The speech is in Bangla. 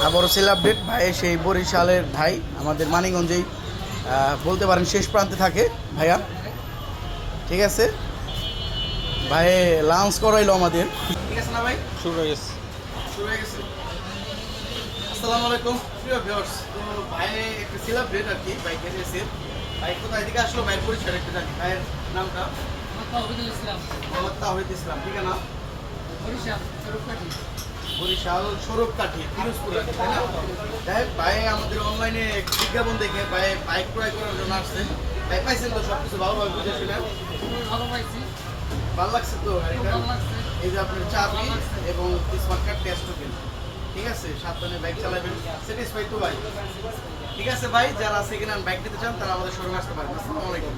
আবারও সেল আপডেট ভাই, সেই বরিশালের ভাই আমাদের মানিকগঞ্জেই বলতে পারেন শেষ প্রান্তে থাকে ভাইয়া। ঠিক আছে ভাই, লঞ্চ করাইলো আমাদের। ঠিক আছে না ভাই, শুরু হয়ে গেছে। শুরু হয়ে গেছে। আসসালামু আলাইকুম প্রিয় ভিউয়ার্স। তো ভাই একটা সেল আপডেট আর কি বাইকের এসে। ভাই কোথায় থেকে আসলো ভাই, পরিচয় একটু জানি। ভাইয়ের নামটা? তাওহিদুল ইসলাম, মোহাম্মদ তাওহিদ ইসলাম। ঠিকানা? বরিশাল, রূপকাঠি। বরিশাল স্বরূপকাঠি, পিরোজপুর আর কি, তাই না? যাই হোক, ভাই আমাদের অনলাইনে বিজ্ঞাপন দেখে ভাই বাইক ক্রয় করার জন্য আসছে। ভাই পাইছেন তো সব কিছু ভালোভাবে বুঝেছিলেন? ভালো পাইছি, ভালো লাগছে তো খুব গাড়িটা? ভালো লাগছে। এই যে আপনার চাবি এবং স্মার্ট কার্ড টেস্ট টোকেন। ঠিক আছে, সাবধানে বাইক চালাবেন। স্যাটিসফাই তো ভাই? ঠিক আছে ভাই, যারা সেকেন্ড হ্যান্ড বাইক নিতে চান তারা আমাদের শোরুমে আসতে পারেন। আসসালামু আলাইকুম।